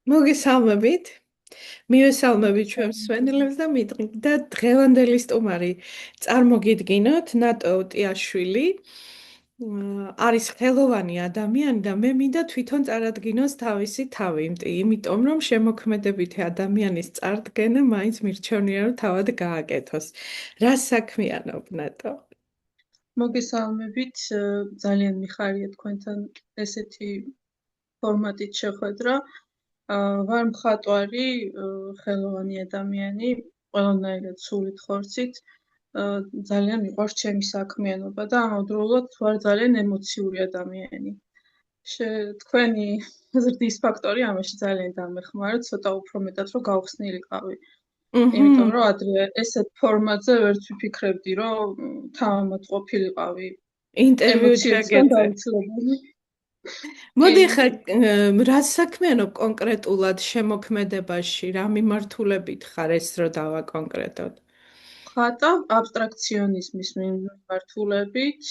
მოგესალმებით. მივესალმებით ჩვენ მსმენელებს და მიდღიდა დღევანდელი სტუმარი. წარმოგიდგინოთ ნატო უტიაშვილი. არის ხელოვანი ადამიანი და მე მინდა თვითონ წარადგინოს თავისი თავი, იმიტომ რომ შემოქმედებითი ადამიანის წარდგენა მაინც მირჩევნია რომ თავად გააკეთოს. რა საქმიანობ ნატო? მოგესალმებით, ძალიან მიხარია თქვენთან ესეთი ფორმატით შეხვედრა. ვარ მხატვარი, ხელოვანი ადამიანი, ყველანაირად სულით ხორცით. ძალიან მიყვარს ჩემი საქმიანობა და ამავდროულად ვარ ძალიან ემოციური ადამიანი. თქვენი ზრდის ფაქტორი ამაში ძალიან დამეხმარა, ცოტა უფრო მეტად რომ გავხსნილიყავი. იმიტომ მჰმ. რომ ადრე ესეთ ფორმატზე ვერც ვიფიქრებდი, რომ თავად ყოფილიყავი ინტერვიუ ემოციებისგან ჩაგეწე. დაუცილებელი. კი, მოდი ხა რა საქმიანობ კონკრეტულად შემოქმედებაში, რა მიმართულებით ხარ ეს რო დავაკონკრეტოთ? ხატავ აბსტრაქციონიზმის მიმართულებით,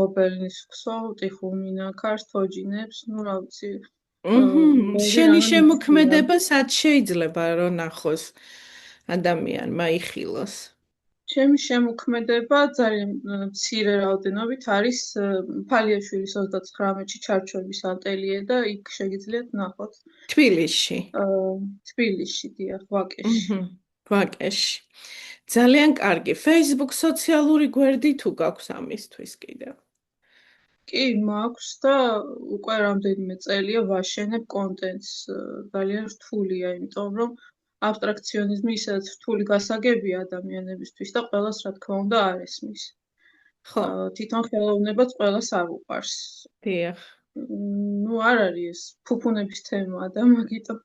გობელნის ქსო, ტიხულ მინაქარს, თოჯინებს, ну, რა ვიცი, ბევრი შენი რამე მიცდია. შემოქმედება სად შეიძლება რომ ნახოს ადამიანმა იხილოს? ჩემი შემოქმედება ძალიან მცირე რაოდენობით არის ფალიაშვილის 39-ში ჩარჩოების ატელიე და იქ შეგიძლიათ ნახოთ. თბილისში. აა თბილისში, დიახ, ვაკეში. ვაკეში. ძალიან კარგი. Facebook სოციალური გვერდი თუ გაქვს ამისთვის კიდევ? კი, მაქვს და უკვე რამდენიმე წელია ვაშენებ კონტენტს, ძალიან რთულია, იმიტომ რომ აბსტრაქციონიზმი ისედაც რთული გასაგებია ადამიანებისთვის და ყველას რა თქმა უნდა არ ესმის. ხო, თვითონ ხელოვნებაც ყველას არ უყვარს. დიახ. ну, არ არის ეს ფუფუნების თემაა და მაგიტომ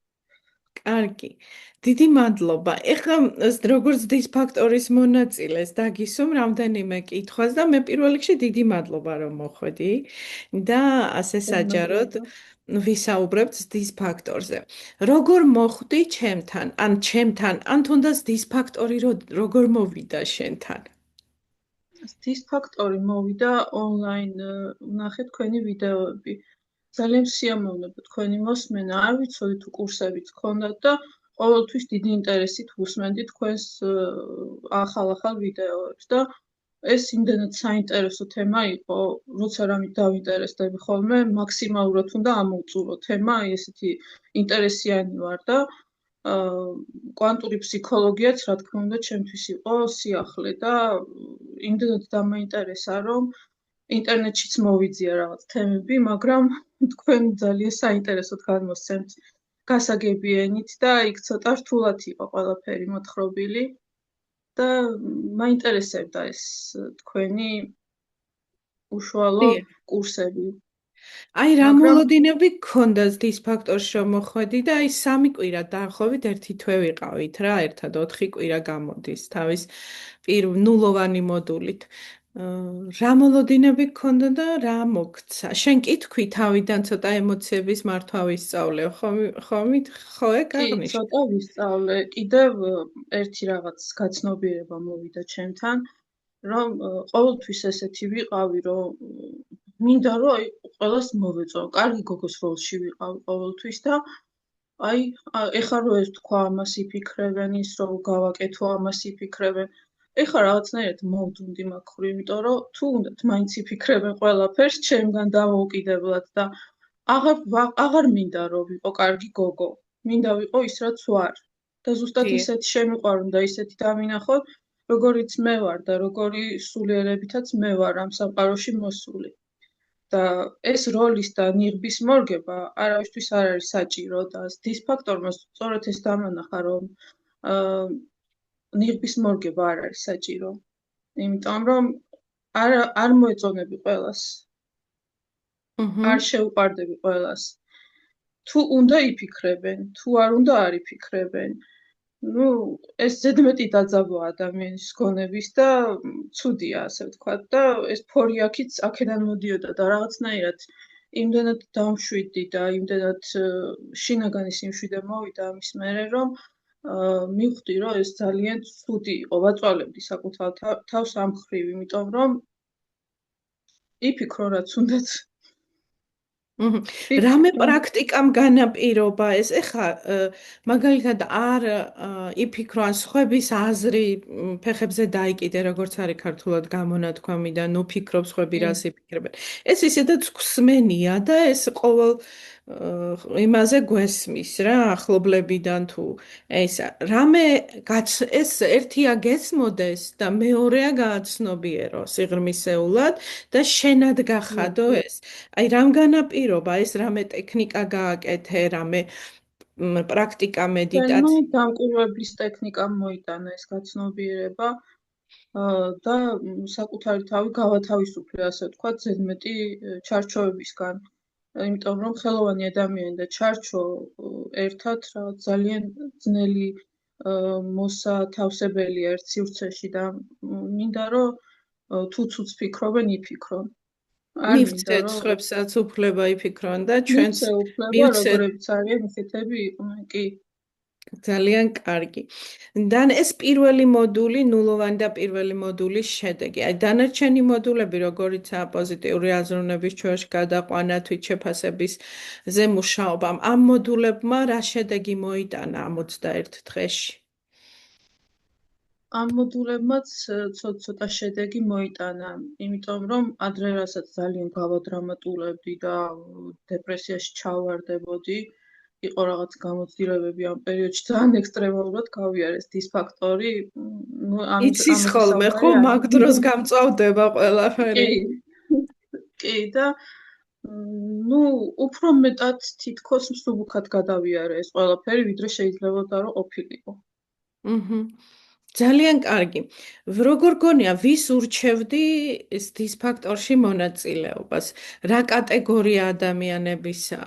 კარგი. დიდი მადლობა. ეხლა როგორც დის ფაქტორის მონაწილეს დაგისვამ რამდენიმე კითხვას და მე პირველ რიგში დიდი მადლობა რომ მოხვედი და ასე საჯაროდ მოგესალმებით. ვისაუბრებთ დის ფაქტორზე. როგორ მოხვდი ჩემთან, ან თუნდაც დის ფაქტორი როგორ მოვიდა შენთან? ის ფაქტორი მოვიდა ონლაინ, ვნახე თქვენი ვიდეოები. ძალიან სიამოვნება თქვენი მოსმენა, არ ვიცოდი თუ კურსებიც გქონდათ და ყოველთვის დიდი ინტერესით ვუსმენდი თქვენს ახალ-ახალ ვიდეოებს და ეს იმდენად საინტერესო თემა იყო, როცა რამით დავინტერესდები ხოლმე, მაქსიმალურად უნდა ამოვწურო თემა, აი ესეთი ინტერესიანი ვარ და კვანტური ფსიქოლოგიაც, რა თქმა უნდა, ჩემთვის იყო სიახლე და იმდენად დამაინტერესა, რომ ინტერნეტშიც მოვიძია რაღაც თემები, მაგრამ თქვენ ძალიან საინტერესოდ გადმოსცემთ გასაგები ენით და იქ ცოტა რთულად იყო ყველაფერი მოთხრობილი და მაინტერესებდა ეს თქვენი უშუალო კურსები. აი რა მაგრამ მოლოდინები გქონდა დის ფაქტორში რომ მოხვედი და აი 3 კვირა დაახლოებით ერთი თვე ვიყავით რა ერთად 4 კვირა გამოდის თავის ნულოვანი მოდულით. რა მოლოდინები გქონდა და რა მოგცა? შენ კი თქვი თავიდან ცოტა ემოციების მართვა ვისწავლე, ხო ეგ კი, აღნიშნე? ცოტა ვისწავლე. კიდევ ერთი რაღაც გაცნობიერება მოვიდა ჩემთან, რომ ყოველთვის ესეთი ვიყავი, რომ მინდა რომ აი ყველას მოვეწო. კარგი გოგოს როლში ვიყავი ყოველთვის და აი ეხლა რო ეს თქვა, ამას იფიქრებენ, ის რო გავაკეთო, ამას იფიქრებენ. ეხლა რაღაცნაირად მოვდუნდი მაგ ხრივ, იმიტომ რომ თუ უნდათ მაინც იფიქრებენ ყველაფერს ჩემგან დამოუკიდებლად და აღარ მინდა რომ ვიყო კარგი გოგო. მინდა ვიყო ის რაც ვარ. და ზუსტად დიახ. ისეთი შემიყვარუნდა, ისეთი დავინახოთ, როგორიც მე ვარ და როგორი სულიერებითაც მე ვარ ამ სამყაროში მოსული. და ეს როლის და ნიღბის მორგება არავისთვის არ არის საჭირო და დის ფაქტორმა სწორედ ეს დამანახა, რომ აა ნიღბის მორგება არ არის საჭირო. იმიტომ რომ არ მოეწონები ყველას, აჰა. არ შეუყვარდები ყველას. თუ უნდა იფიქრებენ, თუ არ უნდა არ იფიქრებენ. ну, ეს ზედმეტი დაძაბვა ადამიანის გონების და ცუდია, ასე ვთქვათ და ეს ფორი აქედან მოდიოდა და რაღაცნაირად იმდენად დავმშვიდი და იმდენად შინაგანი სიმშვიდე მოვიდა ამის მერე, რომ მივხვდი, რომ ეს ძალიან ცუდი იყო, ვაწვალებდი საკუთარ თავს ამ მხრივ, იმიტომ რომ იფიქრო რაც უნდათ. მჰმ. რამე ვფიქრობ, რომ პრაქტიკამ განაპირობა ეს? ეხა მაგალითად არ იფიქრო ან სხვების აზრი ფეხებზე დაიკიდე, როგორც არის ქართულად გამონათქვამი და ნუ ფიქრობ სხვები კი, რას იფიქრებენ. ეს ისედაც გვსმენია და ეს ყოველ იმაზე გვესმის რა ახლობლებიდან თუ ეს რამე ეს ერთია გესმოდეს და მეორეა გააცნობიერო სიღრმისეულად და შენად გახადო კი. ეს. აი რამ განაპირობა ეს რამე ტექნიკა გააკეთე, რამე პრაქტიკა ჩვენმა მედიტაცია. დამკვირვებლის ტექნიკამ მოიტანა ეს გაცნობიერება და საკუთარი თავი გავათავისუფლე, ასე ვთქვათ, ზედმეტი ჩარჩოებისგან. იმიტომ რომ ხელოვანი ადამიანი და ჩარჩო ერთად რაღაც ძალიან ძნელი მოსათავსებელია ერთ სივრცეში და მინდა რომ თუ ცუც ფიქრობენ, იფიქრონ. არ მინდა მივცეთ რომ სხვებსაც უფლება იფიქრონ და ჩვენც მივცე უფლება, მივცეთ. როგორებიც არიან, ისეთები იყვნენ. კი, ძალიან კარგი. და ეს პირველი მოდული, ნულოვანი და პირველი მოდულის შედეგი. აი დანარჩენი მოდულები, როგორიცაა პოზიტიური აზროვნების ჩვენში გადაყვანა, თვითშეფასების ზე მუშაობამ, ამ მოდულებმა რა შედეგი მოიტანა 61 დღეში? ამ მოდულებმაც ცოტა შედეგი მოიტანა, იმიტომ რომ ადრე რასაც ძალიან გავადრამატულებდი და დეპრესიაში ჩავარდებოდი, იყო რაღაც გამოცდილებები ამ პერიოდში ძალიან ექსტრემალურად გავიარეს დისფაქტორი, ნუ იცის ამაზე ხოლმე, ხო, საუბარი არ მაგ დროს მინდა. გამწვავდება კი, ყველაფერი. კი და ნუ უფრო მეტად თითქოს მსუბუქად გადავიარე ეს ყველაფერი, ვიდრე შეიძლებოდა რომ ყოფილიყო. მჰმ. ძალიან კარგი. როგორ გონია, ვის ურჩევდი ეს დისფაქტორში მონაწილეობას? რა კატეგორია ადამიანებისა?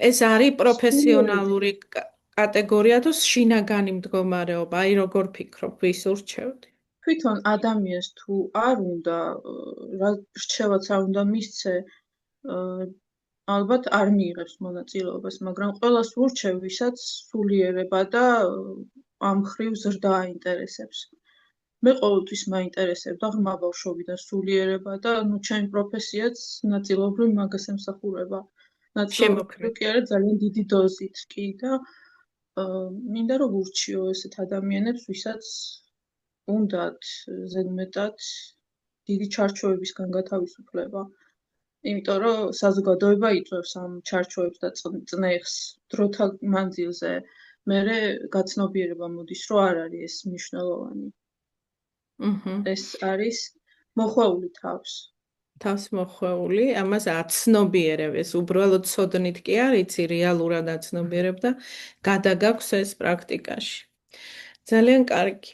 ეს არის სულიერად პროფესიონალური კატეგორია თუ შინაგანი მდგომარეობა? აი როგორ ფიქრობ, ვის ურჩევდი? თვითონ ადამიანს თუ არ უნდა რა რჩევაც არ უნდა მისცე, ალბათ არ მიიღებს მონაწილეობას, მაგრამ ყველას ურჩევ, ვისაც სულიერება და ამ მხრივ ზრდა აინტერესებს. მე ყოველთვის მაინტერესებდა ღრმა ბავშვობიდან სულიერება და ნუ ჩემი პროფესიაც ნაწილობრივ მაგას ემსახურება. ნაწილობრივ შემოქმედი. კი არა ძალიან დიდი დოზით კი და მინდა რომ ურჩიო ესეთ ადამიანებს, ვისაც უნდათ ზედმეტად დიდი ჩარჩოებისგან გათავისუფლება. იმიტომ რომ საზოგადოება იწვევს ამ ჩარჩოებს და წნეხს დროთა მანძილზე. მერე გაცნობიერება მოდის, რომ არ არის ეს მნიშვნელოვანი. მჰმ. ეს არის მოხვეული თავს. თავს მოხვეული, ამას აცნობიერებ, ეს უბრალოდ ცოდნით კი არ იცი, რეალურად აცნობიერებ და გადაგაქვს ეს პრაქტიკაში. ძალიან კარგი.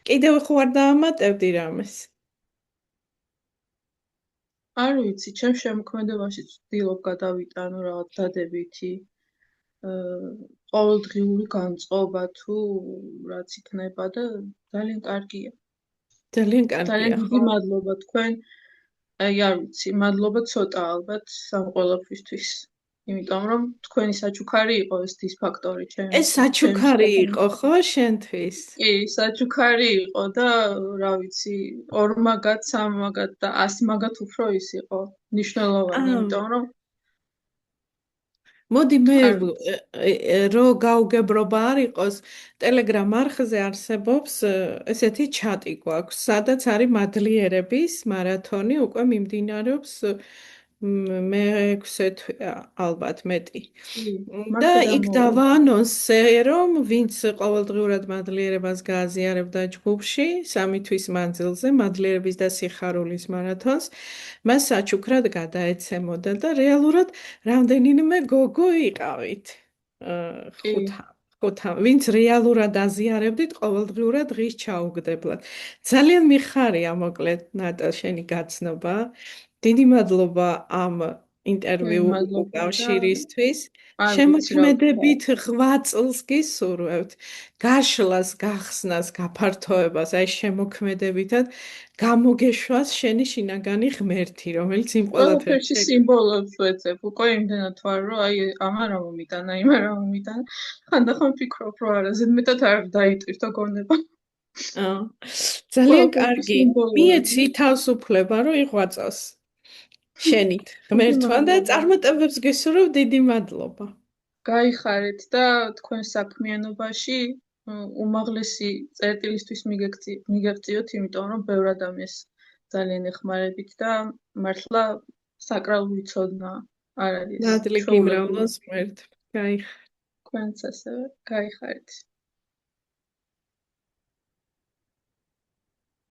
კიდევ ხო არ დაამატებდი რამეს? არ ვიცი, ჩემ შემოქმედებაში ვცდილობ გადავიტანო რაღაც დადებითი ყოველდღიური განწყობა თუ რაც იქნება და ძალიან კარგია. ძალიან ძალიან კარგია, დიდი ხო? მადლობა თქვენ. აი არ ვიცი, მადლობა ცოტა ალბათ ამ ყველაფრისთვის. იმიტომ რომ თქვენი საჩუქარი იყო ეს დისფაქტორი ეს ჩემი საჩუქარი ცხოვრებაში. იყო, ხო, შენთვის? კი, საჩუქარი იყო და რა ვიცი, ორმაგად, სამმაგად და 100 მაგად უფრო ის იყო მნიშვნელოვანი, ამ იმიტომ რომ მოდი მე არ ვიცი. რო გაუგებრობა არ იყოს, Telegram არხზე არსებობს ესეთი ჩატი გვაქვს, სადაც არის მადლიერების მარათონი, უკვე მიმდინარეობს მე-6 თვე ალბათ მეტი. კი, და მართლა იქ დამოუკიდებლად. დავაანონსე, რომ ვინც ყოველდღიურად მადლიერებას გააზიარებდა ჯგუფში, 3 თვის მანძილზე მადლიერების და სიხარულის მარათონს, მას საჩუქრად გადაეცემოდა და რეალურად რამდენიმე გოგო იყავით. კი, ხუთამ, ვინც რეალურად აზიარებდით ყოველდღიურად დღის ჩაუგდებლად. ძალიან მიხარია მოკლედ ნატა შენი გაცნობა. დიდი მადლობა ამ თქვენი ინტერვიუ მადლობა და უკავშირისთვის. არ ვიცი რა ვთქვა. შემოქმედებით 8 წელს გისურვებთ. გაშლას, გახსნას, გაფართოებას, აი შემოქმედებითად გამოგეშვას შენი შინაგანი ღმერთი, რომელიც იმ ყველაფერს ყველაფერში სიმბოლოებს ვეძებ. უკვე იმდენად ვარ, რომ აი ამან რა მომიტანა, იმან რა მომიტანა. ხანდახან ვფიქრობ, რომ არა, ზედმეტად არ დაიტვირთო გონება. ძალიან ყველაფერში კარგი. სიმბოლოები. მიეცი თავისუფლება, რომ იღვაწოს. შენით დიდი ღმერთმა და მადლობა. წარმატებებს გესურვებ, დიდი მადლობა. გაიხარეთ და თქვენ საქმიანობაში უმაღლესი წერტილისთვის მიგეღწიოთ, იმიტომ რომ ბევრ ადამიანს ძალიან ეხმარებით და მართლა საკრალური ცოდნა არ არის ნადლი ჩვეულებრივი. გიმრავლოს ღმერთს. გაიხ თქვენც ასევე გაიხარეთ.